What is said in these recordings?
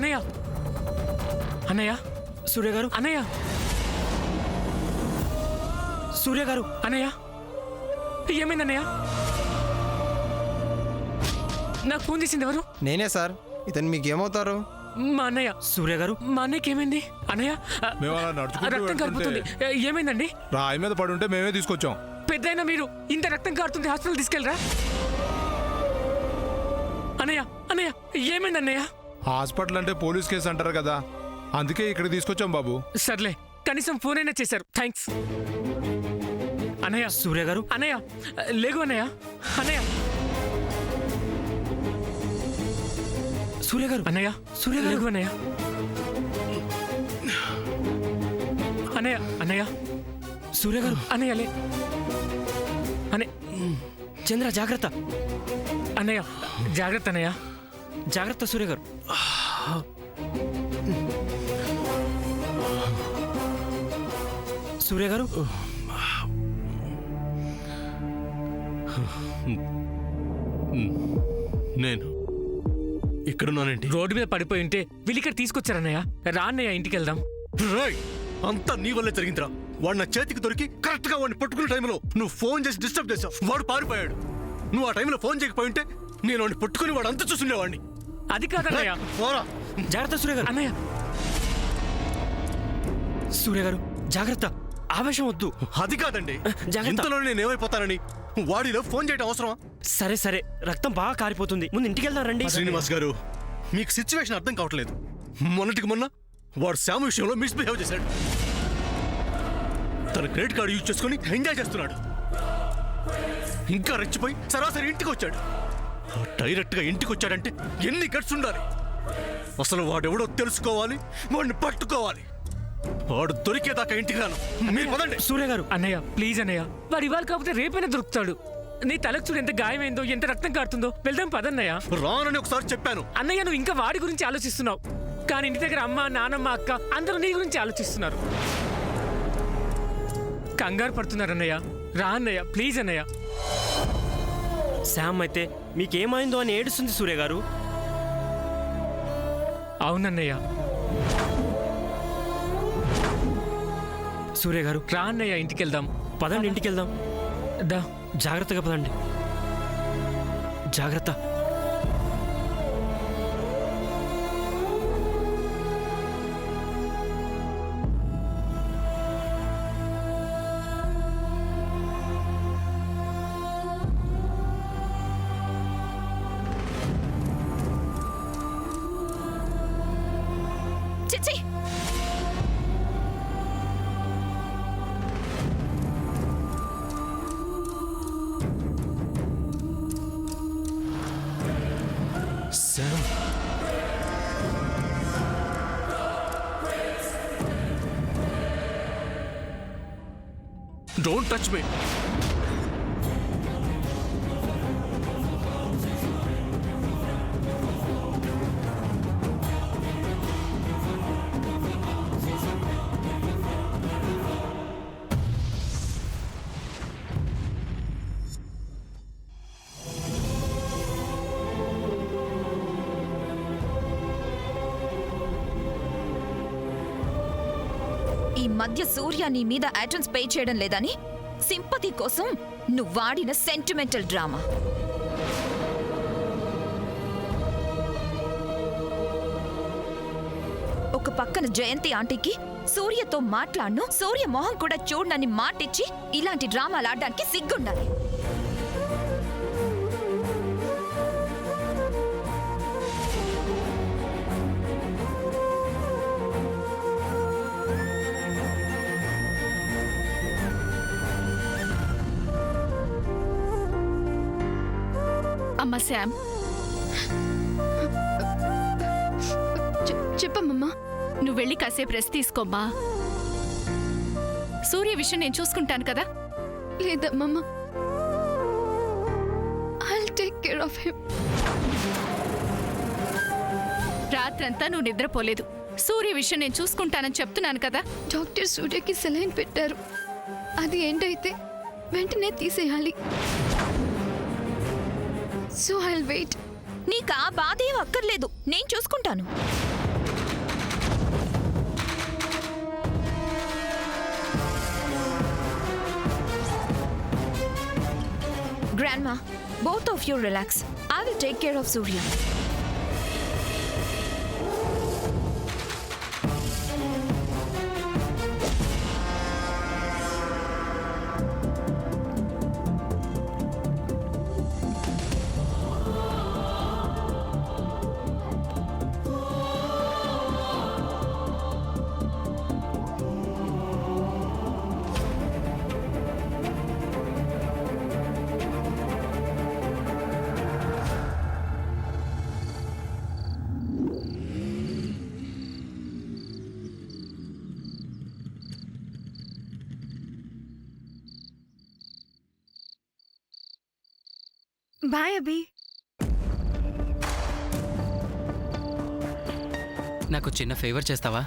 అన్నయ్య అన్నయ్య సూర్య గారు, అన్నయ్య సూర్య గారు, అన్నయ్య ఏమైందన్నయ్య? నాకు ఫోన్ చేసింది ఎవరు? నేనే సార్. ఇతను మీకేమవుతారు? మా అన్నయ్య. సూర్య గారు, మా అన్నయ్యకి ఏమైంది? అన్నయ్య మేము అలా నడుచుకుంటూ రక్తం కారుతుంది. ఏమైందండి? రాయి మీద పడి ఉంటే మేమే తీసుకొచ్చాం. పెద్దయినా మీరు ఇంత రక్తం కారుతుంది, హాస్పిటల్ తీసుకెళ్ళరా? అన్నయ్య అన్నయ్య ఏమైంది అన్నయ్య? హాస్పిటల్ అంటే పోలీస్ కేసు అంటారు కదా, అందుకే ఇక్కడికి తీసుకొచ్చాం బాబు. సర్లే, కనీసం ఫోన్ అయినా చేశారు, థ్యాంక్స్. అన్నయ్య. సూర్య గారు, అన్నయ్య లేగు అన్నయ్య. అన్నయ్య సూర్య గారు, అన్నయ్య సూర్య గారు, లేగు అన్నయ్య. అన్నయ్య అన్నయ్య సూర్య గారు, అన్నయ్య లే. అన్నయ్య చంద్ర జాగ్రత్త, అన్నయ్య జాగ్రత్త అన్నయ్య. జాగ్రత్త సూర్య గారు. సూర్య గారు, నేను ఇక్కడున్నానండి. రోడ్డు మీద పడిపోయి ఉంటే వీళ్ళిక్కడ తీసుకొచ్చారన్నయ్య. రా అన్నయ్య, ఇంటికి వెళ్దాం. రాయ్, అంతా నీ వల్లే జరిగిందిరా. వాడు నా చేతికి దొరికి కరెక్ట్ గా వాడిని పట్టుకునే టైంలో నువ్వు ఫోన్ చేసి డిస్టర్బ్ చేసావు. వాడు పారిపోయాడు. నువ్వు ఆ టైంలో ఫోన్ చేయకపోయి ఉంటే నేను వాడిని పట్టుకుని వాడు అంతా చూసుండేవాడిని. అది కాదన్నయ్య. పోరా. జాగ్రత్త సూర్య గారు. అన్నయ్య సూర్య గారు జాగ్రత్త, ఆవేశం వద్దు. అది కాదండి, జాగ్రత్త. ఇంతలో నేను ఏమైపోతానని వాడిలో ఫోన్ చేయడం అవసరమా? సరే సరే, రక్తం బాగా కారిపోతుంది, ముందు ఇంటికి వెళ్దాం రండి. శ్రీనివాస్ గారు, మీకు సిచ్యువేషన్ అర్థం కావట్లేదు. మొన్నటికి మొన్న వాడు శ్యామ్ విషయంలో మిస్బిహేవ్ చేశాడు. తన క్రెడిట్ కార్డు యూజ్ చేసుకుని ఎంజాయ్ చేస్తున్నాడు. ఇంకా రెచ్చిపోయి సరాసరి ఇంటికి వచ్చాడు. డైరెక్ట్ గా ఇంటికి వచ్చాడంటే ఎన్ని గట్స్ ఉండాలి? అసలు వాడెవడో తెలుసుకోవాలి, వాడిని పట్టుకోవాలి. వాడు దొరికేదాకా ఇంటికి రాను. మీరు పదండి. సూర్య గారు, అన్నయ్య ప్లీజ్ అన్నయ్య, వాడు ఇవాళ కాకపోతే రేపైనా దొరుకుతాడు. నీ తలకు చూడు ఎంత గాయమైందో, ఎంత రక్తం కారుతుందో. వెళ్దాం పదన్నయ్య. రానని ఒకసారి చెప్పాను. అన్నయ్య నువ్వు ఇంకా వాడి గురించి ఆలోచిస్తున్నావు, కానీ ఇంటి దగ్గర అమ్మ నానమ్మ అక్క అందరూ నీ గురించి ఆలోచిస్తున్నారు. కంగారు పడుతున్నారు అన్నయ్య. రా అన్నయ్య, ప్లీజ్ అన్నయ్య. శామ్ అయితే మీకేమైందో అని ఏడుస్తుంది సూర్య గారు. అవునన్నయ్య. సూర్య గారు, రా అన్నయ్య, ఇంటికి వెళ్దాం. పదండి ఇంటికి వెళ్దాం. దా. జాగ్రత్తగా పదండి, జాగ్రత్త. చిచ్చి, శామ్, డోంట్ టచ్ మీ. ఈ మధ్య సూర్య నీ మీద అటెన్స్ పే చేయడం లేదని సింపతి కోసం నువ్వు వాడిన సెంటిమెంటల్ డ్రామా. ఒక పక్కన జయంతి ఆంటీకి సూర్యతో మాట్లాడను, సూర్య మొహం కూడా చూడనని మాటిచ్చి ఇలాంటి డ్రామాలు ఆడడానికి సిగ్గుండాలి. అమ్మా శామ్, చెప్పమ్మా. నువ్వు వెళ్ళి కాసేపు రెస్ట్ తీసుకోమ్మా. సూర్య విషయం నేను చూసుకుంటాను కదా. లేదమ్మా, I'll take care of him. రాత్రంతా నువ్వు నిద్రపోలేదు. సూర్య విషయం నేను చూసుకుంటానని చెప్తున్నాను కదా. డాక్టర్ సూర్యకి సెలైన్ పెట్టారు. అది ఏంటైతే వెంటనే తీసేయాలి. So I'll wait. నీకు ఆ బాధ ఏం అక్కర్లేదు, నేను చూసుకుంటాను. Grandma, both of you relax. I will take care of Surya. Bye Abhi. నాకు చిన్న ఫేవర్ చేస్తావా?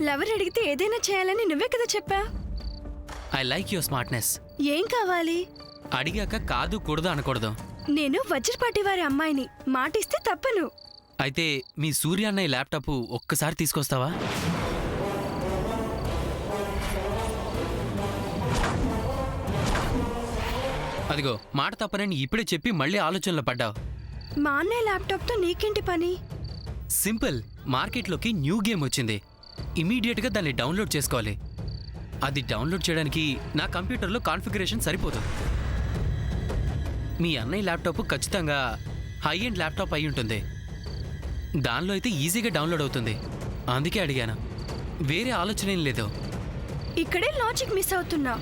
లవర్ అడిగితే ఏదైనా చేయాలని నువ్వే కదా చెప్పా. I like your smartness. ఏం కావాలి? అడిగాక కాదు కూడదు అనకూడదు. నేను వజ్రపాటి వారి అమ్మాయిని, మాటిస్తే తప్పను. అయితే మీ సూర్య అన్నయ్య ల్యాప్టాప్ ఒక్కసారి తీసుకొస్తావా? అదిగో మాట తప్పనని ఇప్పుడే చెప్పి మళ్ళీ ఆలోచనలో పడ్డావు. మా అన్నయ్య ల్యాప్టాప్తో నీకేంటి పని? సింపుల్. మార్కెట్లోకి న్యూ గేమ్ వచ్చింది. ఇమీడియట్గా దాన్ని డౌన్లోడ్ చేసుకోవాలి. అది డౌన్లోడ్ చేయడానికి నా కంప్యూటర్లో కాన్ఫిగరేషన్ సరిపోదు. మీ అన్నయ్య ల్యాప్టాప్ ఖచ్చితంగా హై ఎండ్ ల్యాప్టాప్ అయి ఉంటుంది. దానిలో అయితే ఈజీగా డౌన్లోడ్ అవుతుంది. అందుకే అడిగాను, వేరే ఆలోచన ఏం లేదు. ఇక్కడే లాజిక్ మిస్ అవుతున్నా.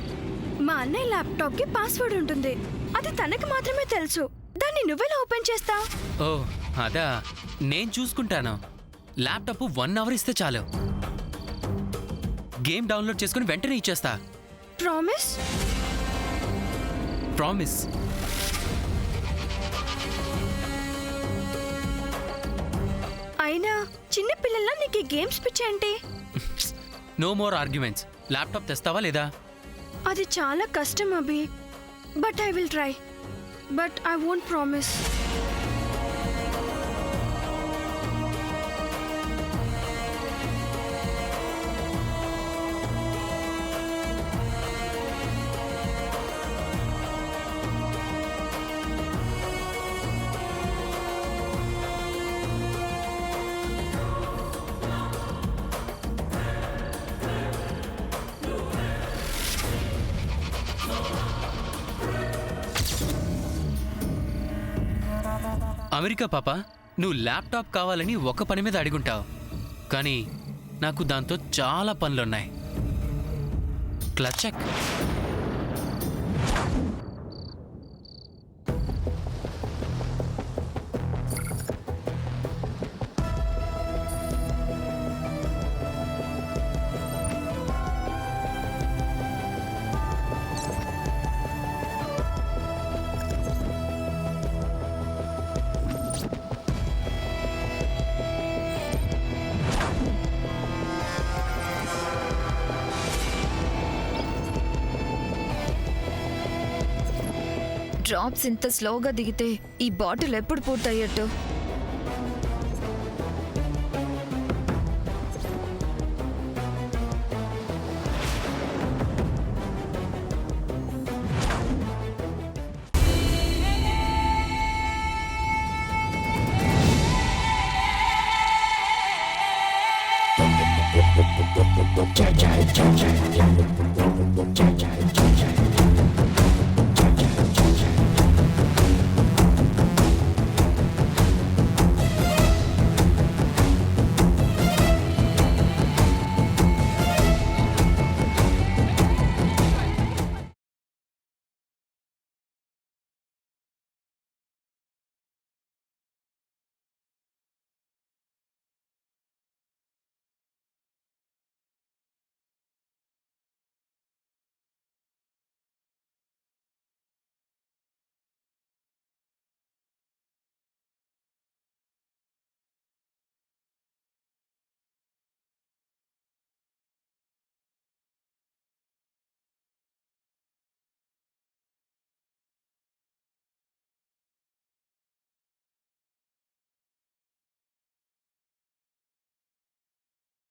మా అన్నయ్య ల్యాప్టాప్కి పాస్వర్డ్ ఉంటుంది, అది తనకి మాత్రమే తెలుసు. దాన్ని నువ్వెలా ఓపెన్ చేస్తావు? ఓ అదా, నేను చూసుకుంటాను. ల్యాప్టాప్ 1 అవర్ ఇస్తే చాలు. గేమ్ డౌన్లోడ్ చేసుకుని వెంటనే ఇచ్చేస్తా. ప్రామిస్? ప్రామిస్. అయినా చిన్న పిల్లల నీకు ఈ గేమ్స్ పిచ్చేంటి? No more arguments. ల్యాప్టాప్ తెస్తావా లేదా? అది చాలా కష్టం Abhi. But I will try. But I won't promise. America పాప, నువ్వు ల్యాప్టాప్ కావాలని ఒక పని మీద అడుగుంటావు, కానీ నాకు దాంతో చాలా పనులున్నాయి. క్లచెక్. డ్రాప్స్ ఇంత స్లోగా దిగితే ఈ బాటిల్ ఎప్పుడు పూర్తయ్యట్టు? Jai Jai Jai Jai Jai